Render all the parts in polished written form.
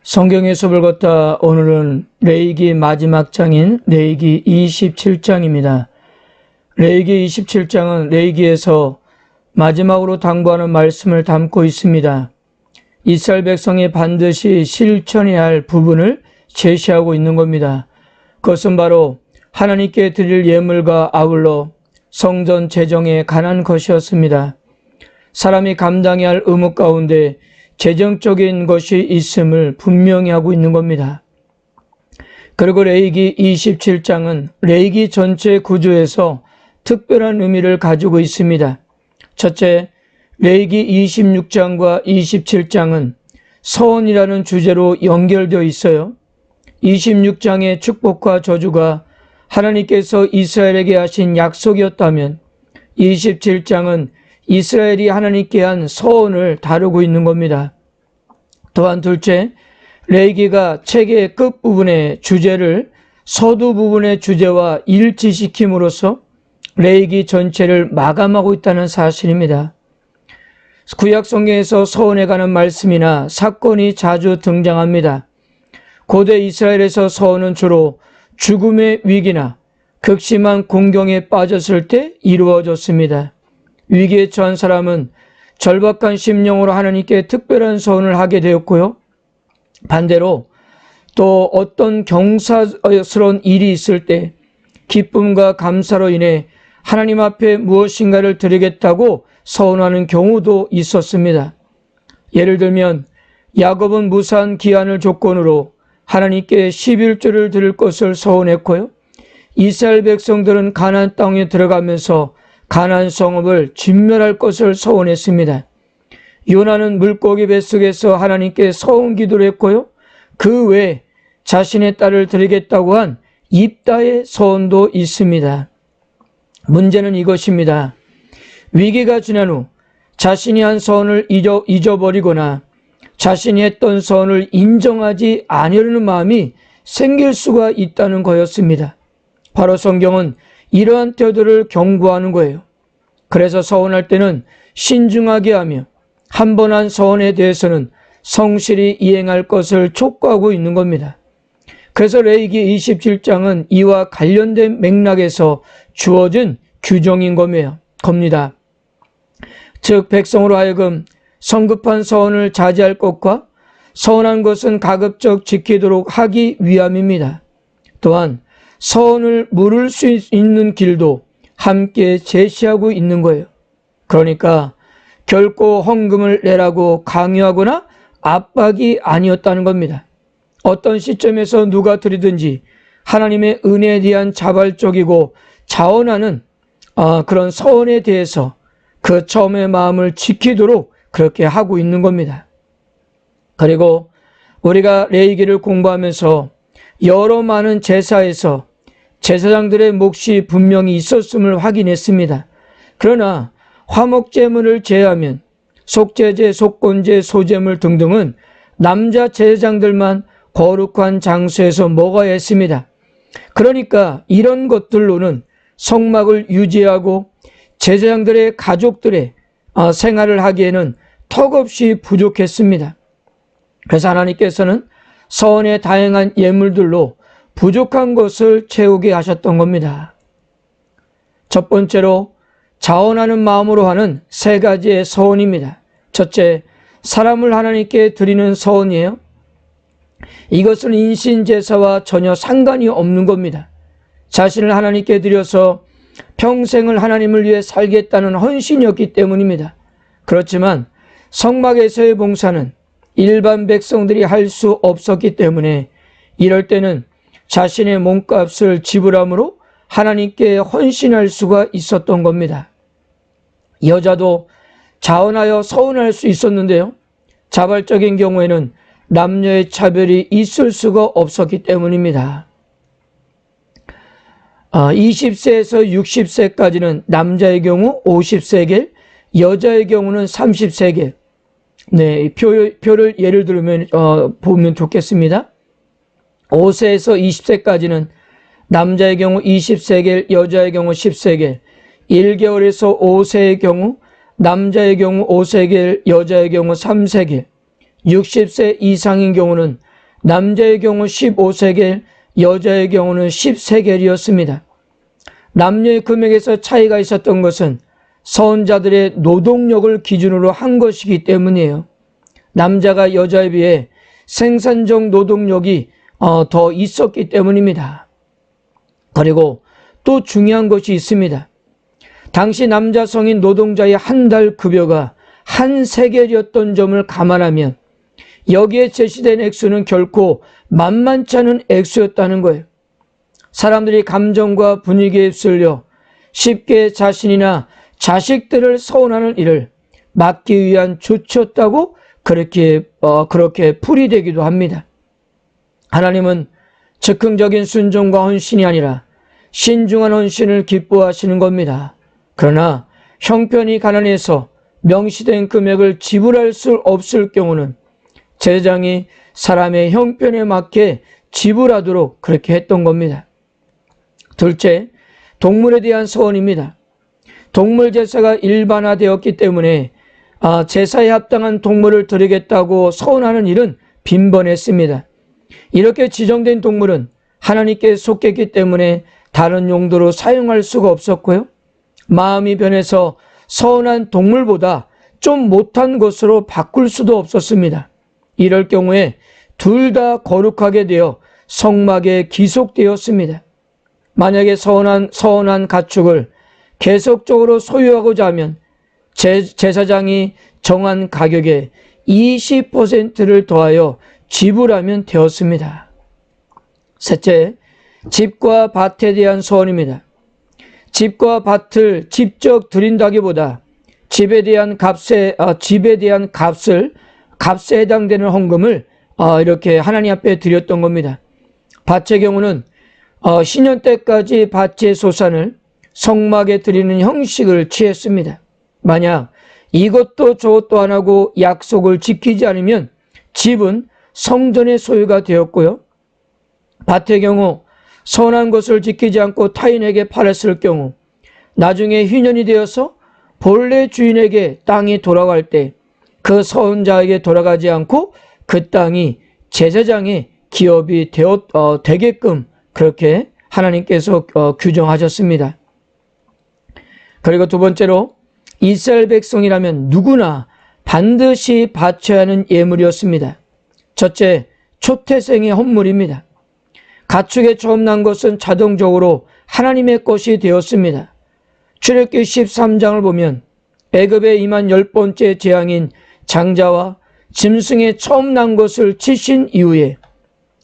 성경의 숲을 걷다. 오늘은 레위기 마지막 장인 레위기 27장입니다. 레위기 27장은 레위기에서 마지막으로 당부하는 말씀을 담고 있습니다. 이스라엘 백성이 반드시 실천해야 할 부분을 제시하고 있는 겁니다. 그것은 바로 하나님께 드릴 예물과 아울러 성전 재정에 관한 것이었습니다. 사람이 감당해야 할 의무 가운데 재정적인 것이 있음을 분명히 하고 있는 겁니다. 그리고 레위기 27장은 레위기 전체 구조에서 특별한 의미를 가지고 있습니다. 첫째, 레위기 26장과 27장은 서원이라는 주제로 연결되어 있어요. 26장의 축복과 저주가 하나님께서 이스라엘에게 하신 약속이었다면 27장은 이스라엘이 하나님께 한 서원을 다루고 있는 겁니다. 또한 둘째, 레위기가 책의 끝부분의 주제를 서두 부분의 주제와 일치시킴으로써 레위기 전체를 마감하고 있다는 사실입니다. 구약 성경에서 서원에 관한 말씀이나 사건이 자주 등장합니다. 고대 이스라엘에서 서원은 주로 죽음의 위기나 극심한 공경에 빠졌을 때 이루어졌습니다. 위기에 처한 사람은 절박한 심령으로 하나님께 특별한 서원을 하게 되었고요. 반대로 또 어떤 경사스러운 일이 있을 때 기쁨과 감사로 인해 하나님 앞에 무엇인가를 드리겠다고 서원하는 경우도 있었습니다. 예를 들면 야곱은 무사한 기한을 조건으로 하나님께 11조를 드릴 것을 서원했고요. 이스라엘 백성들은 가나안 땅에 들어가면서 가나안 성읍을 진멸할 것을 서원했습니다. 요나는 물고기 뱃속에서 하나님께 서원 기도를 했고요. 그 외에 자신의 딸을 드리겠다고 한 입다의 서원도 있습니다. 문제는 이것입니다. 위기가 지난 후 자신이 한 서원을 잊어버리거나 자신이 했던 서원을 인정하지 않으려는 마음이 생길 수가 있다는 거였습니다. 바로 성경은 이러한 태도를 경고하는 거예요. 그래서 서원할 때는 신중하게 하며 한 번 한 서원에 대해서는 성실히 이행할 것을 촉구하고 있는 겁니다. 그래서 레위기 27장은 이와 관련된 맥락에서 주어진 규정인 겁니다. 즉 백성으로 하여금 성급한 서원을 자제할 것과 서원한 것은 가급적 지키도록 하기 위함입니다. 또한 서원을 물을 수 있는 길도 함께 제시하고 있는 거예요. 그러니까 결코 헌금을 내라고 강요하거나 압박이 아니었다는 겁니다. 어떤 시점에서 누가 드리든지 하나님의 은혜에 대한 자발적이고 자원하는 그런 서원에 대해서 그 처음의 마음을 지키도록 그렇게 하고 있는 겁니다. 그리고 우리가 레위기를 공부하면서 여러 많은 제사에서 제사장들의 몫이 분명히 있었음을 확인했습니다. 그러나 화목제물을 제외하면 속죄제, 속건제, 소제물 등등은 남자 제사장들만 거룩한 장소에서 먹어야 했습니다. 그러니까 이런 것들로는 성막을 유지하고 제사장들의 가족들의 생활을 하기에는 턱없이 부족했습니다. 그래서 하나님께서는 서원의 다양한 예물들로 부족한 것을 채우게 하셨던 겁니다. 첫 번째로 자원하는 마음으로 하는 세 가지의 서원입니다. 첫째, 사람을 하나님께 드리는 서원이에요. 이것은 인신제사와 전혀 상관이 없는 겁니다. 자신을 하나님께 드려서 평생을 하나님을 위해 살겠다는 헌신이었기 때문입니다. 그렇지만 성막에서의 봉사는 일반 백성들이 할 수 없었기 때문에 이럴 때는 자신의 몸값을 지불함으로 하나님께 헌신할 수가 있었던 겁니다. 여자도 자원하여 서원할 수 있었는데요. 자발적인 경우에는 남녀의 차별이 있을 수가 없었기 때문입니다. 20세에서 60세까지는 남자의 경우 50세겔, 여자의 경우는 30세겔. 네, 표를 예를 들면 보면 좋겠습니다. 5세에서 20세까지는 남자의 경우 20세겔, 여자의 경우 10세겔. 1개월에서 5세의 경우 남자의 경우 5세겔, 여자의 경우 3세겔, 60세 이상인 경우는 남자의 경우 15세겔, 여자의 경우는 10세겔이었습니다. 남녀의 금액에서 차이가 있었던 것은 서원자들의 노동력을 기준으로 한 것이기 때문이에요. 남자가 여자에 비해 생산적 노동력이 더 있었기 때문입니다. 그리고 또 중요한 것이 있습니다. 당시 남자 성인 노동자의 한 달 급여가 한 세겔이었던 점을 감안하면 여기에 제시된 액수는 결코 만만치 않은 액수였다는 거예요. 사람들이 감정과 분위기에 휩쓸려 쉽게 자신이나 자식들을 서운하는 일을 막기 위한 조치였다고 그렇게 풀이되기도 합니다. 하나님은 즉흥적인 순종과 헌신이 아니라 신중한 헌신을 기뻐하시는 겁니다. 그러나 형편이 가난해서 명시된 금액을 지불할 수 없을 경우는 제사장이 사람의 형편에 맞게 지불하도록 그렇게 했던 겁니다. 둘째, 동물에 대한 서원입니다. 동물 제사가 일반화되었기 때문에 제사에 합당한 동물을 드리겠다고 서원하는 일은 빈번했습니다. 이렇게 지정된 동물은 하나님께 속했기 때문에 다른 용도로 사용할 수가 없었고요. 마음이 변해서 서운한 동물보다 좀 못한 것으로 바꿀 수도 없었습니다. 이럴 경우에 둘 다 거룩하게 되어 성막에 기속되었습니다. 만약에 서운한 가축을 계속적으로 소유하고자 하면 제사장이 정한 가격에 20%를 더하여 지불하면 되었습니다. 셋째, 집과 밭에 대한 서원입니다. 집과 밭을 직접 드린다기보다 집에 대한 값에 해당되는 헌금을 이렇게 하나님 앞에 드렸던 겁니다. 밭의 경우는 신년 때까지 밭의 소산을 성막에 드리는 형식을 취했습니다. 만약 이것도 저것도 안 하고 약속을 지키지 않으면 집은 성전의 소유가 되었고요. 밭의 경우 선한 것을 지키지 않고 타인에게 팔았을 경우 나중에 휘년이 되어서 본래 주인에게 땅이 돌아갈 때 그 서원자에게 돌아가지 않고 그 땅이 제사장의 기업이 되게끔 그렇게 하나님께서 규정하셨습니다. 그리고 두 번째로 이스라엘 백성이라면 누구나 반드시 바쳐야 하는 예물이었습니다. 첫째, 초태생의 헌물입니다. 가축에 처음 난 것은 자동적으로 하나님의 것이 되었습니다. 출애굽기 13장을 보면 애굽에 임한 10번째 재앙인 장자와 짐승에 처음 난 것을 치신 이후에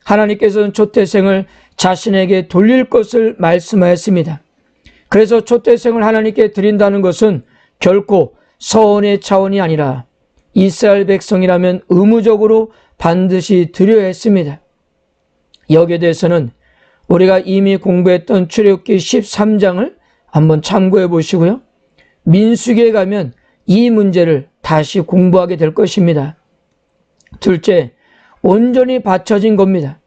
하나님께서는 초태생을 자신에게 돌릴 것을 말씀하였습니다. 그래서 초태생을 하나님께 드린다는 것은 결코 서원의 차원이 아니라 이스라엘 백성이라면 의무적으로 반드시 드려야 했습니다. 여기에 대해서는 우리가 이미 공부했던 출애굽기 13장을 한번 참고해 보시고요. 민수기에 가면 이 문제를 다시 공부하게 될 것입니다. 둘째, 온전히 바쳐진 겁니다.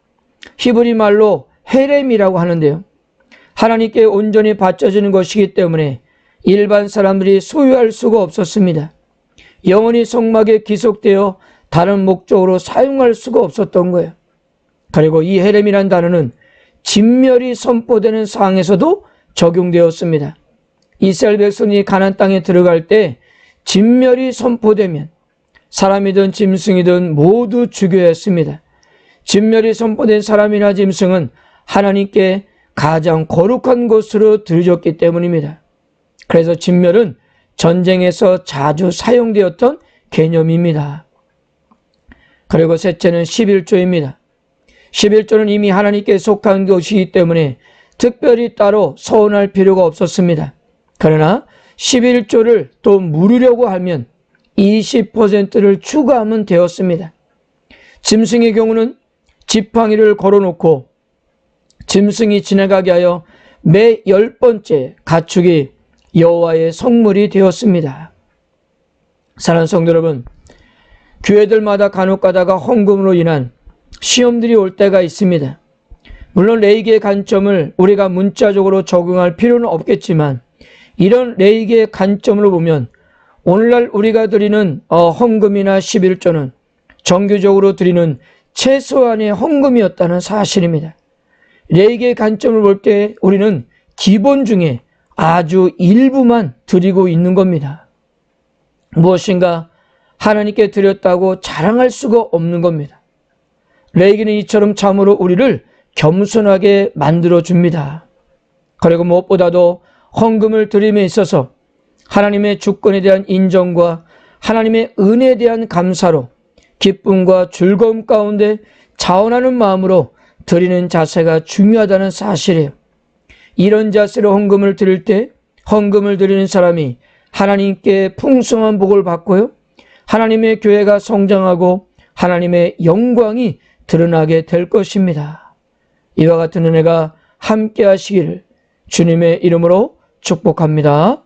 히브리 말로 헤렘이라고 하는데요. 하나님께 온전히 바쳐지는 것이기 때문에 일반 사람들이 소유할 수가 없었습니다. 영원히 성막에 기속되어 다른 목적으로 사용할 수가 없었던 거예요. 그리고 이 헤렘이라는 단어는 진멸이 선포되는 상황에서도 적용되었습니다. 이스라엘 백성이 가나안 땅에 들어갈 때 진멸이 선포되면 사람이든 짐승이든 모두 죽여야 했습니다. 진멸이 선포된 사람이나 짐승은 하나님께 가장 거룩한 것으로 드려졌기 때문입니다. 그래서 진멸은 전쟁에서 자주 사용되었던 개념입니다. 그리고 셋째는 11조입니다. 11조는 이미 하나님께 속한 것이기 때문에 특별히 따로 서운할 필요가 없었습니다. 그러나 11조를 또 물으려고 하면 20%를 추가하면 되었습니다. 짐승의 경우는 지팡이를 걸어놓고 짐승이 지나가게 하여 매 10번째 가축이 여호와의 성물이 되었습니다. 사랑하는 성도 여러분, 교회들마다 간혹 가다가 헌금으로 인한 시험들이 올 때가 있습니다. 물론 레위기의 관점을 우리가 문자적으로 적용할 필요는 없겠지만 이런 레위기의 관점으로 보면 오늘날 우리가 드리는 헌금이나 11조는 정규적으로 드리는 최소한의 헌금이었다는 사실입니다. 레위기의 관점을 볼 때 우리는 기본 중에 아주 일부만 드리고 있는 겁니다. 무엇인가 하나님께 드렸다고 자랑할 수가 없는 겁니다. 레위기는 이처럼 참으로 우리를 겸손하게 만들어줍니다. 그리고 무엇보다도 헌금을 드림에 있어서 하나님의 주권에 대한 인정과 하나님의 은혜에 대한 감사로 기쁨과 즐거움 가운데 자원하는 마음으로 드리는 자세가 중요하다는 사실이에요. 이런 자세로 헌금을 드릴 때 헌금을 드리는 사람이 하나님께 풍성한 복을 받고요, 하나님의 교회가 성장하고 하나님의 영광이 드러나게 될 것입니다. 이와 같은 은혜가 함께 하시기를 주님의 이름으로 축복합니다.